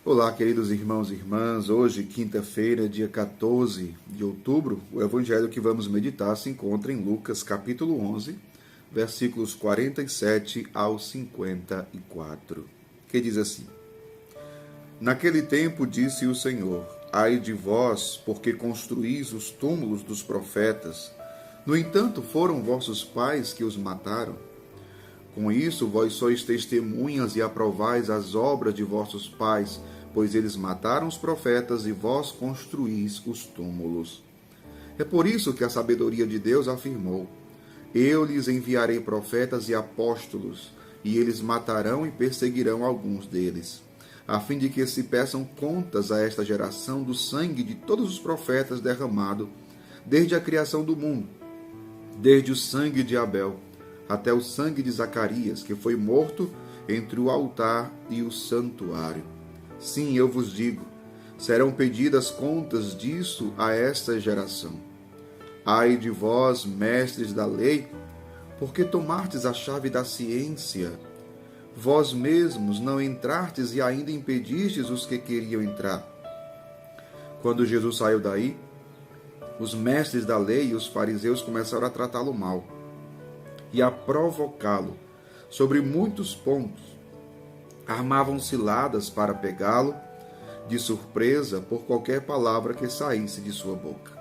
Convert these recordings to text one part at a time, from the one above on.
Olá, queridos irmãos e irmãs. Hoje, quinta-feira, dia 14 de outubro, o evangelho que vamos meditar se encontra em Lucas, capítulo 11, versículos 47 ao 54, que diz assim: Naquele tempo disse o Senhor: Ai de vós, porque construís os túmulos dos profetas. No entanto, foram vossos pais que os mataram. Com isso, vós sois testemunhas e aprovais as obras de vossos pais, pois eles mataram os profetas e vós construís os túmulos. É por isso que a sabedoria de Deus afirmou: Eu lhes enviarei profetas e apóstolos, e eles matarão e perseguirão alguns deles, a fim de que se peçam contas a esta geração do sangue de todos os profetas derramado desde a criação do mundo, desde o sangue de Abel até o sangue de Zacarias, que foi morto entre o altar e o santuário. Sim, eu vos digo, serão pedidas contas disso a esta geração. Ai de vós, mestres da lei, porque tomastes a chave da ciência. Vós mesmos não entrastes e ainda impedistes os que queriam entrar. Quando Jesus saiu daí, os mestres da lei e os fariseus começaram a tratá-lo mal e a provocá-lo sobre muitos pontos. Armavam ciladas para pegá-lo de surpresa por qualquer palavra que saísse de sua boca.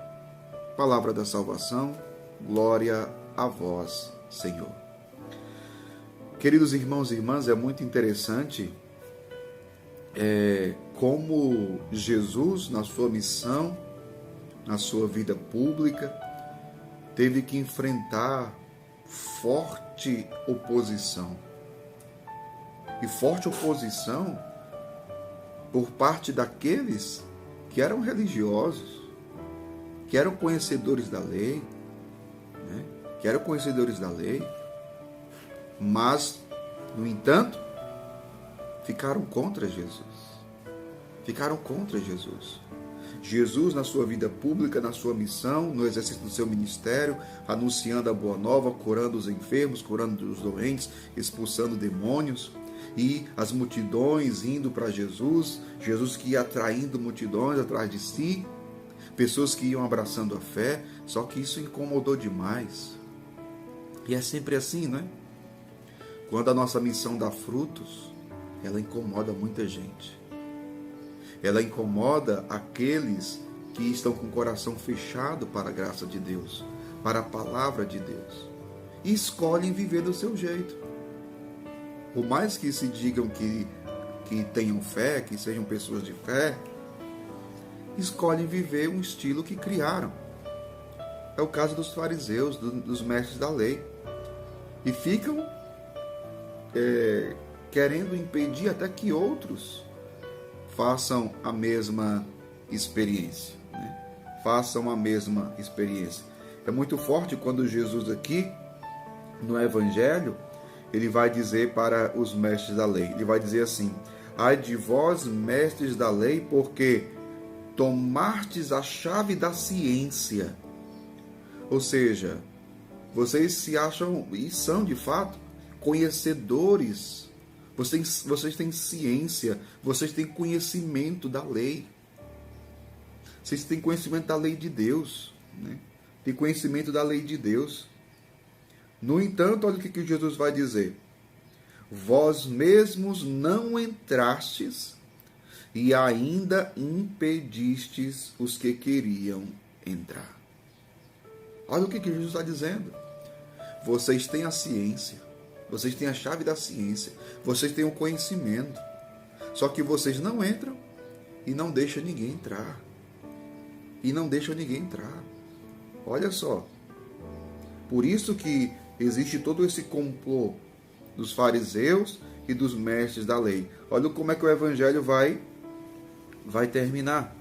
Palavra da salvação, glória a vós, Senhor. Queridos irmãos e irmãs, é muito interessante como Jesus, na sua missão, na sua vida pública, teve que enfrentar forte oposição. E forte oposição por parte daqueles que eram religiosos, que eram conhecedores da lei, mas, no entanto, ficaram contra Jesus. Jesus, na sua vida pública, na sua missão, no exercício do seu ministério, anunciando a boa nova, curando os enfermos, curando os doentes, expulsando demônios, e as multidões indo para Jesus, Jesus que ia atraindo multidões atrás de si, pessoas que iam abraçando a fé, só que isso incomodou demais. E é sempre assim, né? Quando a nossa missão dá frutos, ela incomoda muita gente. Ela incomoda aqueles que estão com o coração fechado para a graça de Deus, para a palavra de Deus, e escolhem viver do seu jeito. Por mais que se digam que tenham fé, que sejam pessoas de fé, escolhem viver um estilo que criaram. É o caso dos fariseus, dos mestres da lei. E ficam querendo impedir até que outros façam a mesma experiência. Façam a mesma experiência. É muito forte quando Jesus aqui, no Evangelho, ele vai dizer para os mestres da lei, ele vai dizer assim: Ai de vós, mestres da lei, porque tomastes a chave da ciência. Ou seja, vocês se acham, e são de fato, conhecedores. Vocês têm ciência, vocês têm conhecimento da lei. Vocês têm conhecimento da lei de Deus, né? Tem conhecimento da lei de Deus. No entanto, olha o que Jesus vai dizer: Vós mesmos não entrastes e ainda impedistes os que queriam entrar. Olha o que Jesus está dizendo. Vocês têm a ciência. Vocês têm a chave da ciência. Vocês têm o conhecimento. Só que vocês não entram e não deixam ninguém entrar. Olha só. Por isso que existe todo esse complô dos fariseus e dos mestres da lei. Olha como é que o evangelho vai terminar.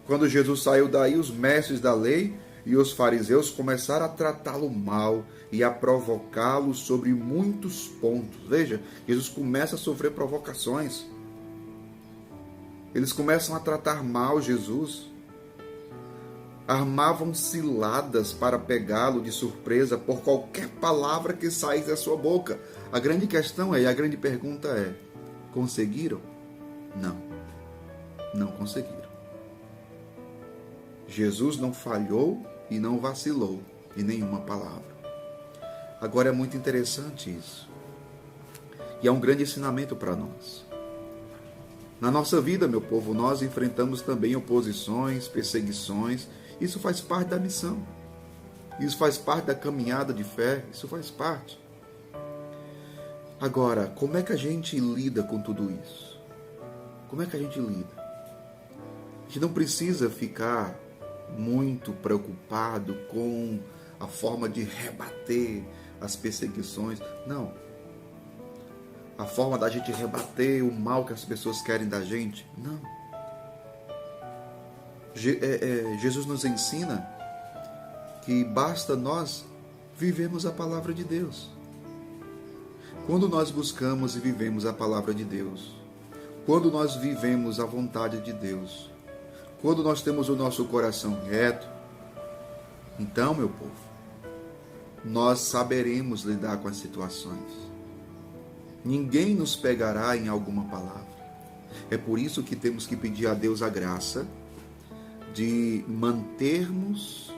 Quando Jesus saiu daí, os mestres da lei e os fariseus começaram a tratá-lo mal e a provocá-lo sobre muitos pontos. Veja, Jesus começa a sofrer provocações. Eles começam a tratar mal Jesus. Armavam ciladas para pegá-lo de surpresa por qualquer palavra que saísse da sua boca. A grande questão a grande pergunta é: conseguiram? Não. Não conseguiram. Jesus não falhou e não vacilou em nenhuma palavra. Agora é muito interessante isso. E é um grande ensinamento para nós. Na nossa vida, meu povo, nós enfrentamos também oposições, perseguições. Isso faz parte da missão. Isso faz parte da caminhada de fé. Isso faz parte. Agora, como é que a gente lida com tudo isso? Como é que a gente lida? A gente não precisa ficar muito preocupado com a forma de rebater as perseguições. Não. A forma da gente rebater o mal que as pessoas querem da gente. Não. Jesus nos ensina que basta nós vivermos a palavra de Deus. Quando nós buscamos e vivemos a palavra de Deus, quando nós vivemos a vontade de Deus, quando nós temos o nosso coração reto, então, meu povo, nós saberemos lidar com as situações. Ninguém nos pegará em alguma palavra. É por isso que temos que pedir a Deus a graça de mantermos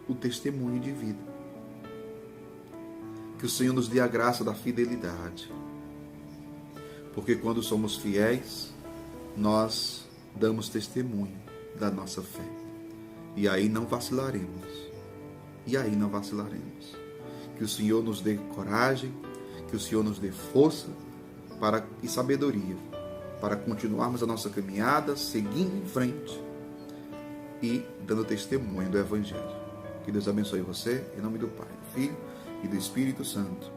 o testemunho de vida. Que o Senhor nos dê a graça da fidelidade. Porque quando somos fiéis, nós damos testemunho da nossa fé. E aí não vacilaremos. Que o Senhor nos dê coragem, que o Senhor nos dê força e sabedoria para continuarmos a nossa caminhada, seguindo em frente e dando testemunho do Evangelho. Que Deus abençoe você, em nome do Pai, do Filho e do Espírito Santo.